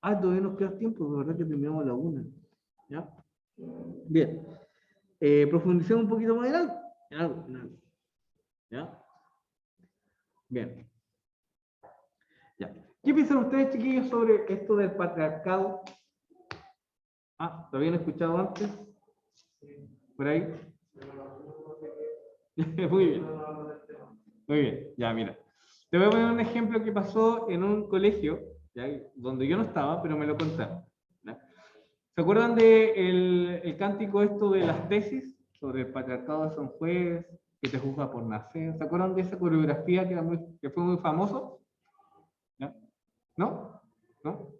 Todavía nos queda tiempo, de verdad que terminamos a la 1. ¿Ya? Bien. Profundicemos un poquito más en algo. En algo. ¿Ya? Bien. Ya. ¿Qué piensan ustedes, chiquillos, sobre esto del patriarcado? ¿Lo habían escuchado antes? ¿Por ahí? Muy bien. Muy bien, ya mira. Te voy a poner un ejemplo que pasó en un colegio, ¿ya? Donde yo no estaba, pero me lo contaron. ¿Ya? ¿Se acuerdan de el cántico esto de las tesis sobre el patriarcado de San Juez, que te juzga por nacer? ¿Se acuerdan de esa coreografía que fue muy famoso? ¿Ya? ¿No? ¿No?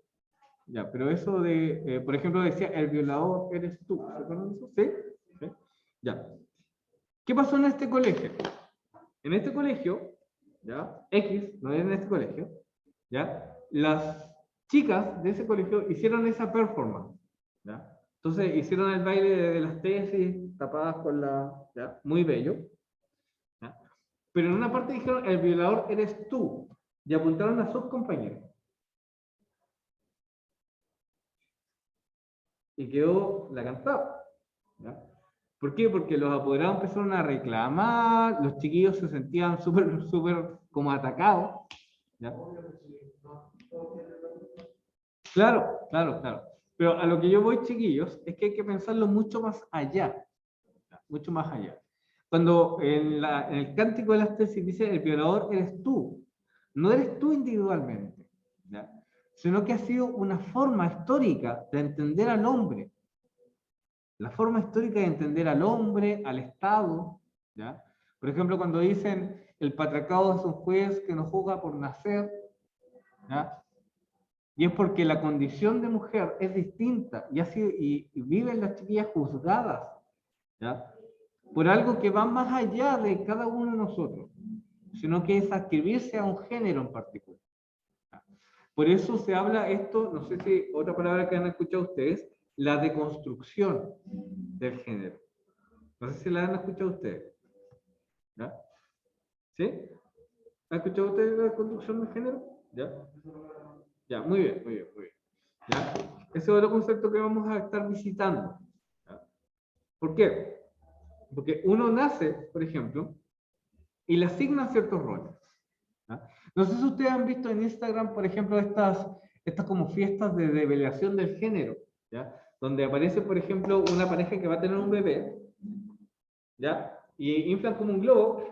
Ya, pero eso de, por ejemplo, decía, el violador eres tú. ¿Se acuerdan de eso? ¿Sí? ¿Sí? Ya. ¿Qué pasó en este colegio? En este colegio, ¿ya? X, no es en este colegio, ¿ya? Las chicas de ese colegio hicieron esa performance, ¿ya? Entonces hicieron el baile de las tesis, tapadas con la, ¿ya? Muy bello, ¿ya? Pero en una parte dijeron, el violador eres tú, y apuntaron a sus compañeros. Y quedó la cantada, ¿ya? ¿Por qué? Porque los apoderados empezaron a reclamar, los chiquillos se sentían súper como atacados, ¿ya? Claro, claro, claro. Pero a lo que yo voy, chiquillos, es que hay que pensarlo mucho más allá, ¿ya? Mucho más allá. Cuando en el cántico de las tesis dice, el violador eres tú, no eres tú individualmente, ¿ya? Sino que ha sido una forma histórica de entender al hombre, la forma histórica de entender al hombre, al Estado, ¿ya? Por ejemplo, cuando dicen el patriarcado es un juez que nos juzga por nacer, ¿ya? Y es porque la condición de mujer es distinta y viven las chiquillas juzgadas, ¿ya? Por algo que va más allá de cada uno de nosotros, sino que es adscribirse a un género en particular. ¿Ya? Por eso se habla esto, no sé si otra palabra que han escuchado ustedes, la deconstrucción del género. No sé si la han escuchado ustedes. ¿Ya? ¿Sí? ¿Han escuchado ustedes la deconstrucción del género? ¿Ya? Ya, muy bien, muy bien, muy bien. ¿Ya? Ese es otro concepto que vamos a estar visitando. ¿Ya? ¿Por qué? Porque uno nace, por ejemplo, y le asignan ciertos roles. ¿Ya? No sé si ustedes han visto en Instagram, por ejemplo, estas como fiestas de revelación del género, ¿ya? Donde aparece, por ejemplo, una pareja que va a tener un bebé, ¿ya? Y inflan como un globo,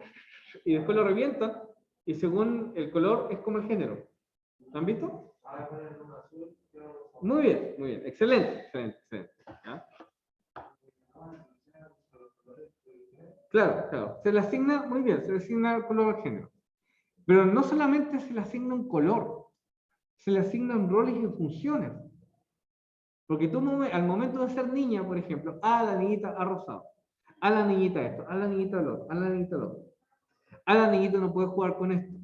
y después lo revientan, y según el color es como el género. ¿Lo han visto? Muy bien, excelente, excelente, excelente. ¿Ya? Claro, claro, se le asigna, muy bien, se le asigna el color al género. Pero no solamente se le asigna un color, se le asignan roles y funciones. Porque tú al momento de ser niña, por ejemplo, a la niñita ha rosado, a la niñita esto, a la niñita lo otro, a la niñita lo otro. A la niñita no puede jugar con esto.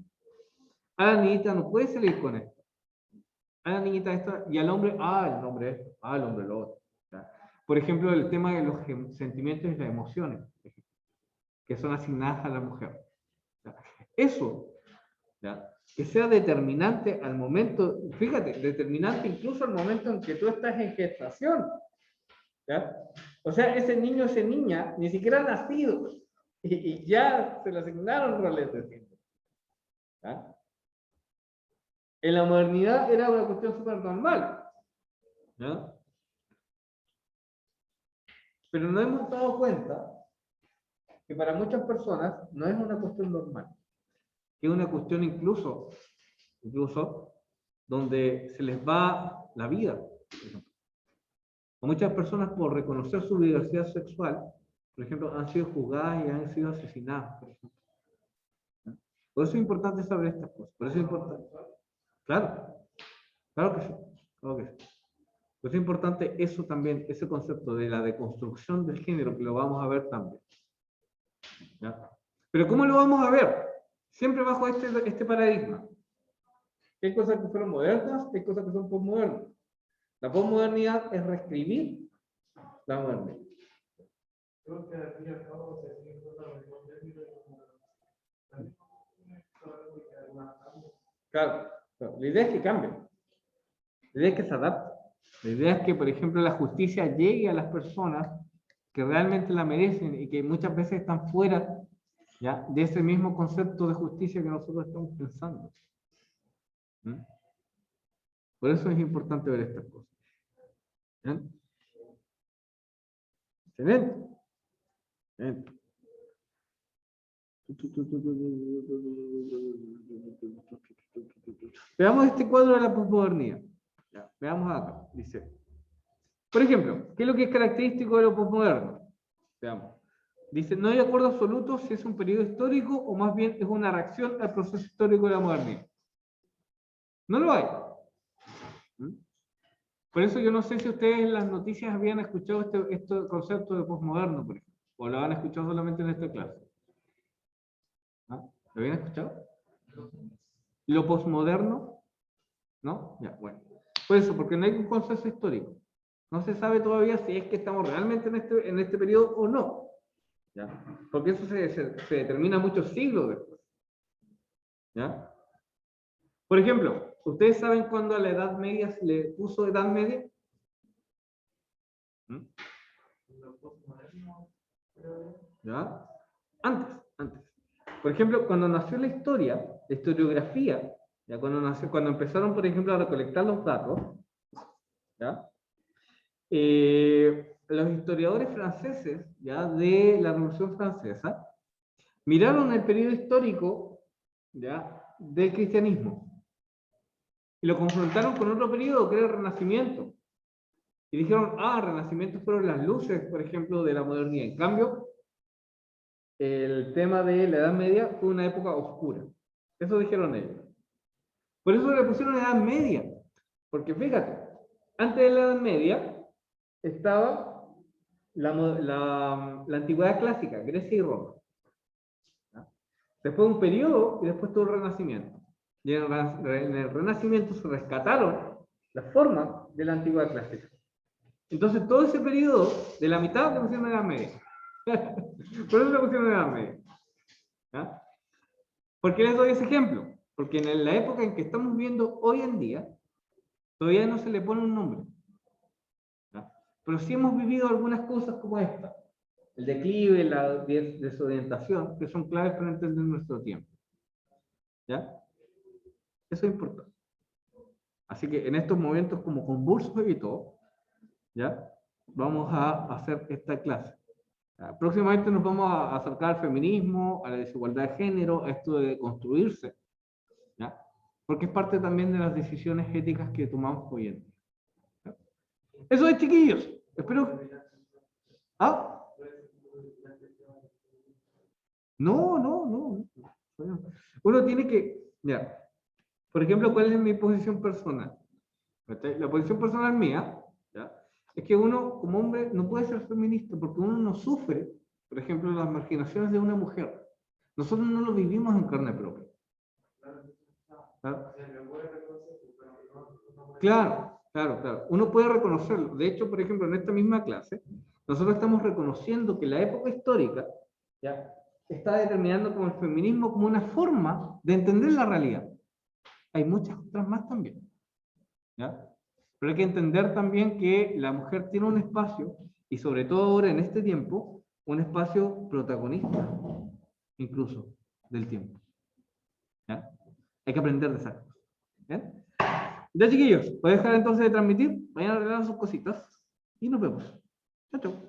A la niñita no puede salir con esto. A la niñita esto, y al hombre, el hombre esto, el hombre lo otro. ¿Ya? Por ejemplo, el tema de los sentimientos y las emociones, que son asignadas a la mujer. ¿Ya? Eso, ¿ya? Que sea determinante al momento, fíjate, determinante incluso al momento en que tú estás en gestación. ¿Ya? O sea, ese niño, esa niña, ni siquiera ha nacido y ya se le asignaron roles de género. ¿Ya? En la modernidad era una cuestión súper normal. ¿Ya? Pero nos hemos dado cuenta que para muchas personas no es una cuestión normal, que es una cuestión incluso donde se les va la vida, por ejemplo. A muchas personas por reconocer su diversidad sexual, por ejemplo, han sido juzgadas y han sido asesinadas, por ejemplo. Por eso es importante saber estas cosas, por eso es importante. Claro, claro que sí, claro que sí. Por eso es importante eso también, ese concepto de la deconstrucción del género, que lo vamos a ver también. ¿Ya? Pero ¿cómo lo vamos a ver? Siempre bajo este paradigma. Hay cosas que fueron modernas, hay cosas que son postmodernas. La postmodernidad es reescribir la modernidad. Creo que al fin y al cabo se sigue Claro, claro, la idea es que cambie. La idea es que se adapte. La idea es que, por ejemplo, la justicia llegue a las personas que realmente la merecen y que muchas veces están fuera, ¿ya?, de ese mismo concepto de justicia que nosotros estamos pensando. ¿Mm? Por eso es importante ver estas cosas. ¿Bien? Excelente. Bien. Veamos este cuadro de la posmodernidad. Ya, veamos acá. Dice, por ejemplo, ¿qué es lo que es característico de lo posmoderno? Veamos. Dice, no hay acuerdo absoluto si es un periodo histórico o más bien es una reacción al proceso histórico de la modernidad. No lo hay. ¿Mm? Por eso yo no sé si ustedes en las noticias habían escuchado este concepto de posmoderno, por ejemplo, o lo han escuchado solamente en esta clase. ¿Ah? ¿Lo habían escuchado? ¿Lo posmoderno? ¿No? Ya, bueno. Por eso, porque no hay un consenso histórico. No se sabe todavía si es que estamos realmente en este periodo o no. ¿Ya? Porque eso se determina muchos siglos después. ¿Ya? Por ejemplo, ¿ustedes saben cuándo a la Edad Media se le puso Edad Media? ¿Mm? ¿Ya? Antes. Por ejemplo, cuando nació la historia, la historiografía, ¿ya? Cuando empezaron, por ejemplo, a recolectar los datos, ¿ya? Los historiadores franceses, ¿ya?, de la Revolución Francesa, miraron el periodo histórico, ¿ya?, del cristianismo y lo confrontaron con otro periodo que era el Renacimiento. Y dijeron, el Renacimiento fueron las luces, por ejemplo, de la modernidad. En cambio, el tema de la Edad Media fue una época oscura. Eso dijeron ellos. Por eso le pusieron Edad Media. Porque fíjate, antes de la Edad Media estaba la antigüedad clásica, Grecia y Roma. ¿Ya? Después un periodo y después todo el Renacimiento. Y en el Renacimiento se rescataron las formas de la antigüedad clásica. Entonces todo ese periodo de la mitad le pusieron Edad Media. Por eso le pusieron Edad Media. ¿Ya? ¿Por qué les doy ese ejemplo? Porque en la época en que estamos viendo hoy en día, todavía no se le pone un nombre. ¿Ya? Pero sí hemos vivido algunas cosas como esta. El declive, la desorientación, que son claves para entender nuestro tiempo. ¿Ya? Eso es importante. Así que en estos momentos como convulsos y todo, ¿ya?, vamos a hacer esta clase. ¿Ya? Próximamente nos vamos a acercar al feminismo, a la desigualdad de género, a esto de construirse, ¿ya?, porque es parte también de las decisiones éticas que tomamos hoy en día. ¿Ya? Eso es, chiquillos. Espero. ¿Ah? No. Uno tiene que, ya, por ejemplo, ¿cuál es mi posición personal? La posición personal mía, ¿ya?, es que uno, como hombre, no puede ser feminista porque uno no sufre, por ejemplo, las marginaciones de una mujer. Nosotros no lo vivimos en carne propia. ¿Ah? Claro. Uno puede reconocerlo. De hecho, por ejemplo, en esta misma clase, nosotros estamos reconociendo que la época histórica, ¿ya?, está determinando como el feminismo como una forma de entender la realidad. Hay muchas otras más también. ¿Ya? Pero hay que entender también que la mujer tiene un espacio, y sobre todo ahora en este tiempo, un espacio protagonista, incluso, del tiempo. ¿Ya? Hay que aprender de esas cosas. ¿Bien? Ya, chiquillos, voy a dejar entonces de transmitir, vayan a arreglar sus cositas, y nos vemos. Chao, chao.